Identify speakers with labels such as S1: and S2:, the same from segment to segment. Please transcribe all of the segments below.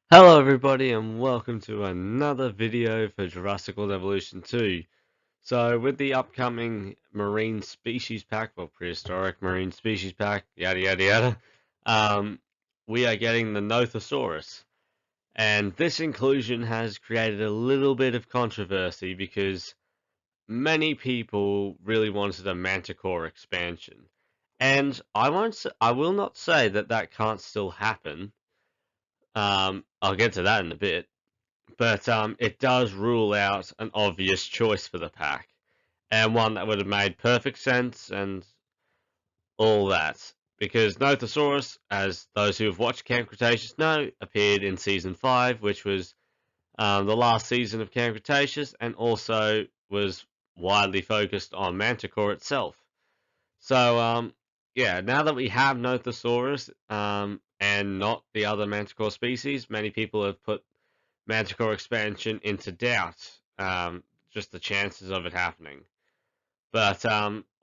S1: Hello everybody and welcome to another video for Jurassic World Evolution 2. So with the upcoming Marine Species Pack, well Prehistoric Marine Species Pack, yada yada yada, we are getting the Nothosaurus. And this inclusion has created a little bit of controversy because many people really wanted a Mantah Corp expansion. And I will not say that that can't still happen. I'll get to that in a bit. But it does rule out an obvious choice for the pack, and one that would have made perfect sense and all that. Because Nothosaurus, as those who have watched Camp Cretaceous know, appeared in Season 5, which was the last season of Camp Cretaceous, and also was widely focused on Mantah Corp itself. So, yeah, now that we have Nothosaurus, and not the other Mantah Corp species, many people have put Mantah Corp expansion into doubt, just the chances of it happening. But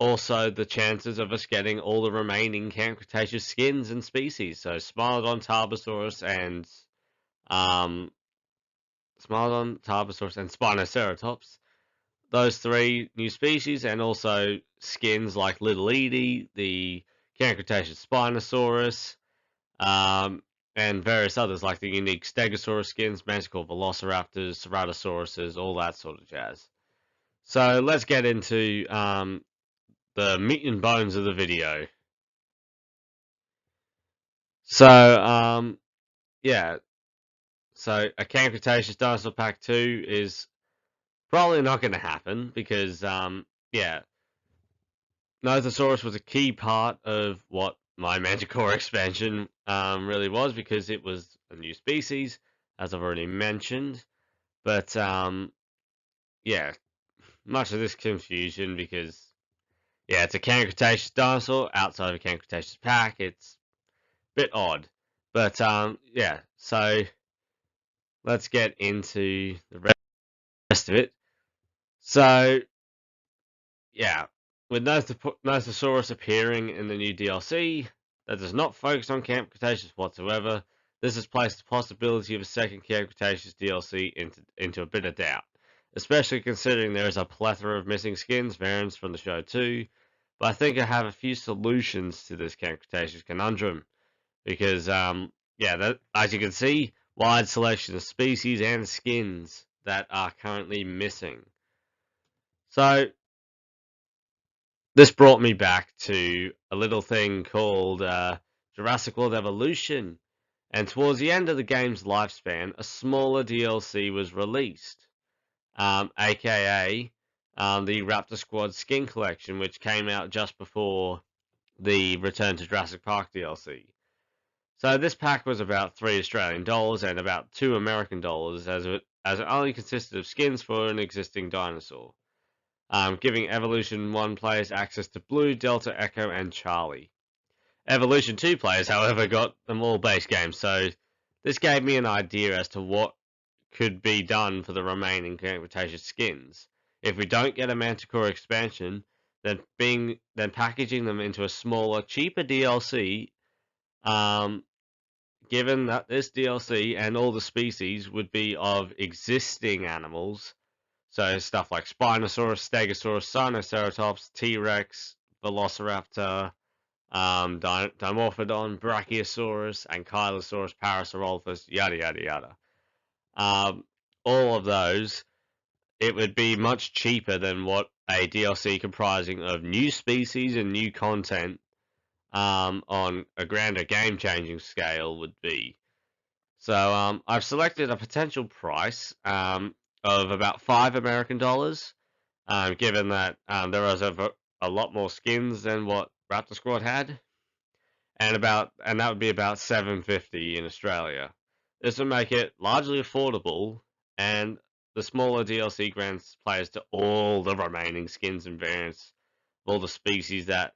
S1: also the chances of us getting all the remaining Camp Cretaceous skins and species. So Smilodon, Tarbosaurus, and um, Spinoceratops. Those three new species, and also skins like Little Edie, the Camp Cretaceous Spinosaurus, um, and various others like the unique Stegosaurus skins, Manticore Velociraptors, Ceratosauruses, all that sort of jazz. So let's get into the meat and bones of the video. So yeah, so a Camp Cretaceous Dinosaur Pack 2 is probably not going to happen because yeah, Nothosaurus was a key part of what my Mantah Corp expansion really was, because it was a new species, as I've already mentioned. But yeah, much of this confusion because yeah, it's a Camp Cretaceous dinosaur outside of a Camp Cretaceous pack. It's a bit odd, but yeah. So let's get into the rest of it. So yeah, with Nothosaurus appearing in the new DLC that does not focus on Camp Cretaceous whatsoever, this has placed the possibility of a second Camp Cretaceous DLC into a bit of doubt, especially considering there is a plethora of missing skins variants from the show too. But I think I have a few solutions to this Camp Cretaceous conundrum, because yeah, as you can see, wide selection of species and skins that are currently missing. So this brought me back to a little thing called Jurassic World Evolution, and towards the end of the game's lifespan, a smaller DLC was released, aka the Raptor Squad Skin Collection, which came out just before the Return to Jurassic Park DLC. So this pack was about $3 Australian and about $2 American, as it only consisted of skins for an existing dinosaur, giving Evolution 1 players access to Blue, Delta, Echo, and Charlie. Evolution 2 players, however, got them all base games, so this gave me an idea as to what could be done for the remaining Camp Cretaceous skins. If we don't get a Mantah Corp expansion, then packaging them into a smaller, cheaper DLC, given that this DLC and all the species would be of existing animals, so stuff like Spinosaurus, Stegosaurus, Sinoceratops, T-Rex, Velociraptor, Dimorphodon, Brachiosaurus, Ankylosaurus, Parasaurolophus, yada yada yada. All of those, it would be much cheaper than what a DLC comprising of new species and new content on a grander game-changing scale would be. So I've selected a potential price of about $5 American, given that there was a lot more skins than what Raptor Squad had, and that would be about $7.50 in Australia. This would make it largely affordable, and the smaller DLC grants players to all the remaining skins and variants of all the species that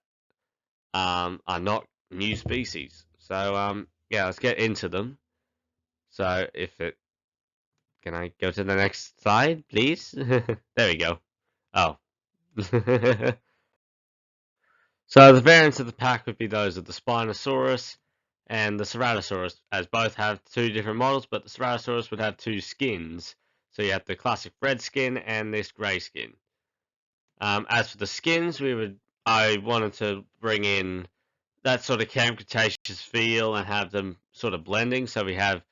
S1: are not new species. So yeah, let's get into them. So can I go to the next slide, please? There we go. Oh. So the variants of the pack would be those of the Spinosaurus and the Ceratosaurus, as both have two different models, but the Ceratosaurus would have two skins. So you have the classic red skin and this grey skin. As for the skins, I wanted to bring in that sort of Camp Cretaceous feel and have them sort of blending. So we have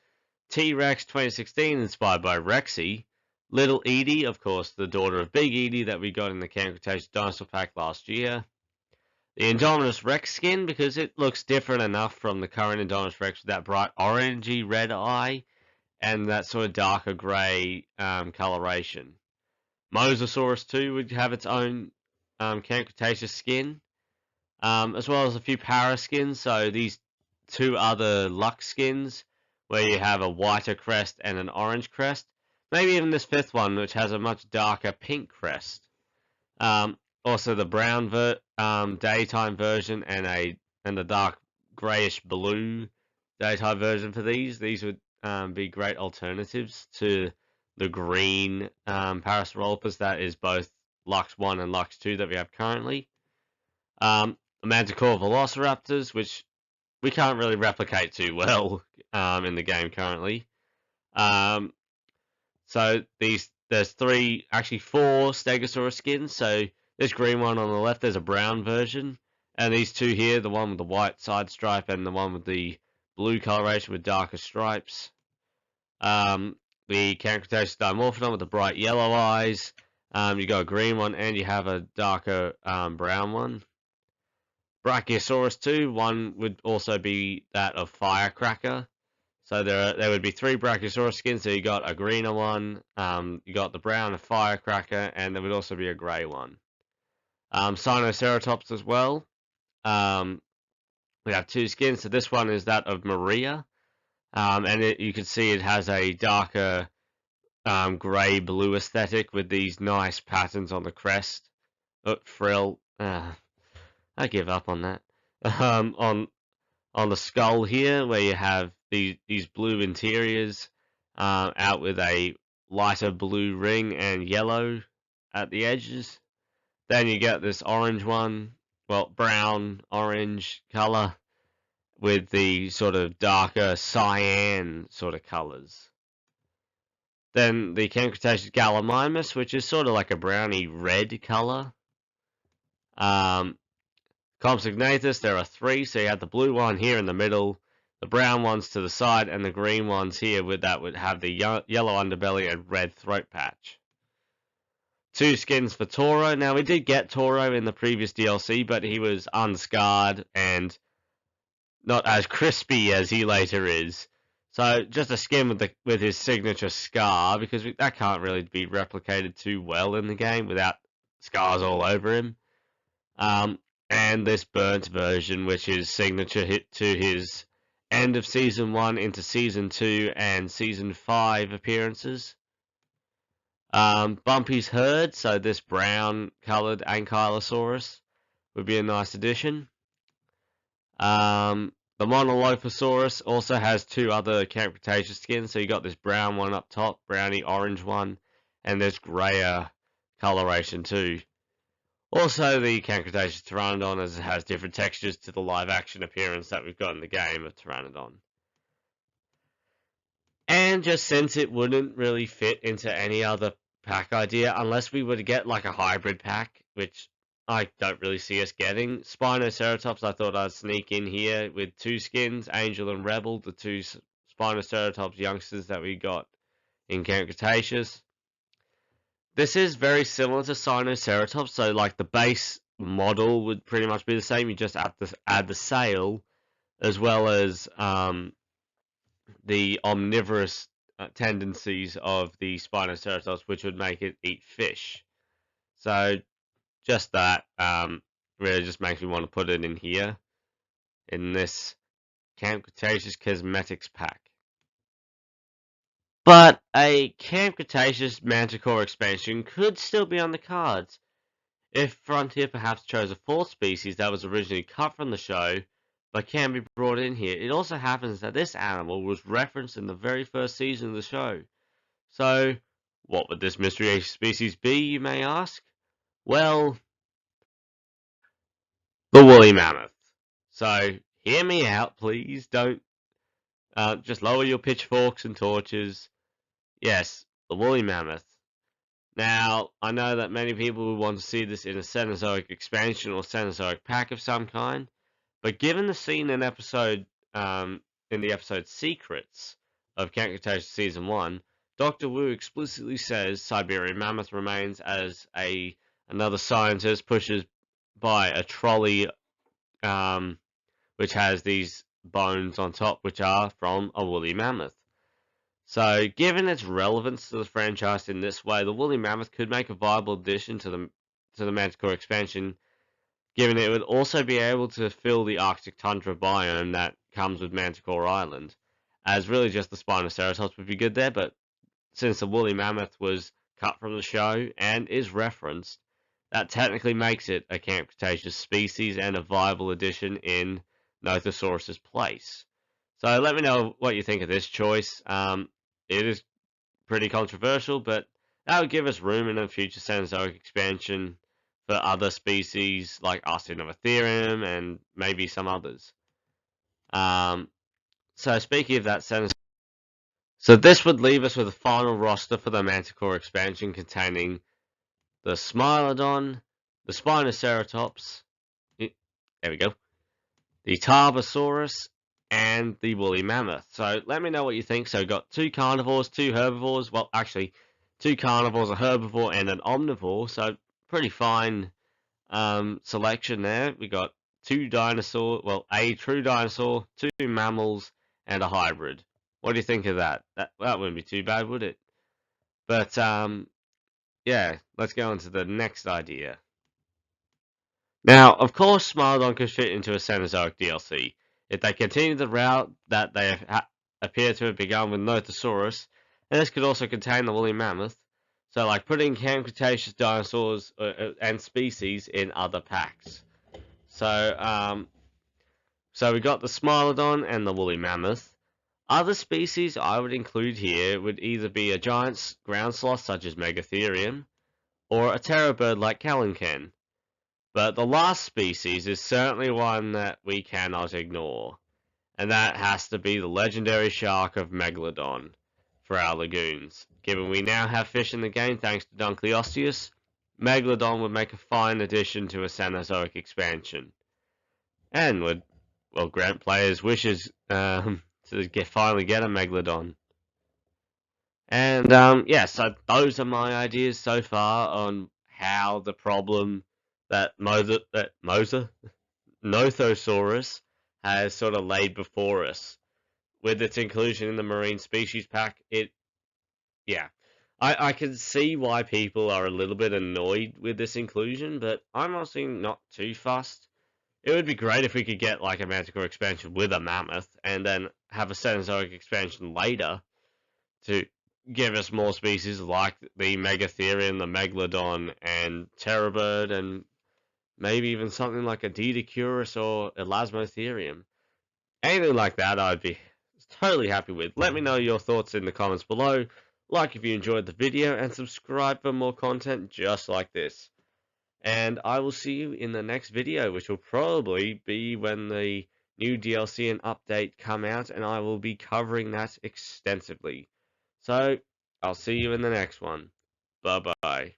S1: T-Rex 2016 inspired by Rexy, Little Edie, of course, the daughter of Big Edie that we got in the Camp Cretaceous Dinosaur Pack last year. The Indominus Rex skin, because it looks different enough from the current Indominus Rex with that bright orangey red eye and that sort of darker grey coloration. Mosasaurus too would have its own Camp Cretaceous skin, as well as a few para skins. So these two other Lux skins, where you have a whiter crest and an orange crest. Maybe even this fifth one, which has a much darker pink crest. Also the brown daytime version and the dark grayish blue daytime version for these. These would be great alternatives to the green Parasaurolophus that is both Lux 1 and Lux 2 that we have currently. Mantah Corp Velociraptors, which we can't really replicate too well in the game currently. So there's four Stegosaurus skins. So this green one on the left, there's a brown version, and these two here, the one with the white side stripe and the one with the blue coloration with darker stripes. The Camp Cretaceous Dimorphodon with the bright yellow eyes. You got a green one and you have a darker brown one. Brachiosaurus 2, one would also be that of Firecracker. So there would be three Brachiosaurus skins. So you got a greener one, you got the brown of Firecracker, and there would also be a grey one. Sinoceratops as well. We have two skins. So this one is that of Maria, and you can see it has a darker grey blue aesthetic with these nice patterns on the crest, frill. I give up on that. On the skull here, where you have these blue interiors, out with a lighter blue ring and yellow at the edges. Then you get this orange one, well, brown orange color with the sort of darker cyan sort of colors. Then the Camp Cretaceous Gallimimus, which is sort of like a browny red color. Compsognathus, there are three, so you have the blue one here in the middle, the brown ones to the side, and the green ones here would have the yellow underbelly and red throat patch. Two skins for Toro. Now, we did get Toro in the previous DLC, but he was unscarred and not as crispy as he later is. So, just a skin with his signature scar, because that can't really be replicated too well in the game without scars all over him. And this burnt version, which is signature hit to his end of Season 1 into Season 2 and Season 5 appearances. Bumpy's Herd, so this brown-coloured Ankylosaurus would be a nice addition. The Monolophosaurus also has two other Camp Cretaceous skins, so you got this brown one up top, browny orange one, and this grayer coloration too. Also, the Camp Cretaceous Pteranodon, as it has different textures to the live-action appearance that we've got in the game of Pteranodon. And just since it wouldn't really fit into any other pack idea, unless we were to get like a hybrid pack, which I don't really see us getting, Spinoceratops I thought I'd sneak in here with two skins, Angel and Rebel, the two Spinoceratops youngsters that we got in Camp Cretaceous. This is very similar to Sinoceratops, so like the base model would pretty much be the same. You just have to add the sail, as well as the omnivorous tendencies of the Spinoceratops, which would make it eat fish. So just that really just makes me want to put it in here, in this Camp Cretaceous Cosmetics pack. But a Camp Cretaceous Mantah Corp expansion could still be on the cards, if Frontier perhaps chose a fourth species that was originally cut from the show, but can be brought in here. It also happens that this animal was referenced in the very first season of the show. So, what would this mystery species be, you may ask? Well, the woolly mammoth. So, hear me out, please. Don't just lower your pitchforks and torches. Yes, the woolly mammoth. Now, I know that many people would want to see this in a Cenozoic expansion or Cenozoic pack of some kind, but given the scene in the episode Secrets of Camp Cretaceous Season 1, Dr. Wu explicitly says Siberian mammoth remains as another scientist pushes by a trolley which has these bones on top, which are from a woolly mammoth. So, given its relevance to the franchise in this way, the woolly mammoth could make a viable addition to the Mantah Corp expansion, given it would also be able to fill the Arctic tundra biome that comes with Mantah Corp Island. As really just the Spinoceratops would be good there, but since the woolly mammoth was cut from the show and is referenced, that technically makes it a Camp Cretaceous species and a viable addition in Nothosaurus' place. So let me know what you think of this choice. It is pretty controversial, but that would give us room in a future Cenozoic expansion for other species like Arseniotherium and maybe some others. So speaking of that Cenozoic, so this would leave us with a final roster for the Mantah Corp expansion containing the Smilodon, the Spinoceratops, there we go, the Tarbosaurus, and the woolly mammoth. So let me know what you think. So got 2 carnivores, 2 herbivores. Well, actually, 2 carnivores, a herbivore, and an omnivore. So pretty fine selection there. We got 2 dinosaurs. Well, a true dinosaur, 2 mammals, and a hybrid. What do you think of that? That wouldn't be too bad, would it? But yeah, let's go on to the next idea. Now, of course, Smilodon could fit into a Cenozoic DLC. If they continue the route that they appear to have begun with Nothosaurus, and this could also contain the woolly mammoth, so like putting Camp Cretaceous dinosaurs and species in other packs. So, so we got the Smilodon and the woolly mammoth. Other species I would include here would either be a giant ground sloth such as Megatherium, or a terror bird like Kalinken. But the last species is certainly one that we cannot ignore, and that has to be the legendary shark of Megalodon for our lagoons. Given we now have fish in the game thanks to Dunkleosteus, Megalodon would make a fine addition to a Cenozoic expansion, and would, well, grant players wishes to finally get a Megalodon. And yeah, so those are my ideas so far on how the problem that Nothosaurus has sort of laid before us with its inclusion in the marine species pack. Yeah, I can see why people are a little bit annoyed with this inclusion, but I'm honestly not too fussed. It would be great if we could get like a Mantah Corp expansion with a mammoth, and then have a Cenozoic expansion later to give us more species like the Megatherium, the Megalodon, and Terrorbird, and maybe even something like a Didicurus or Elasmotherium. Anything like that I'd be totally happy with. Let me know your thoughts in the comments below. Like if you enjoyed the video, and subscribe for more content just like this. And I will see you in the next video, which will probably be when the new DLC and update come out, and I will be covering that extensively. So, I'll see you in the next one. Bye-bye.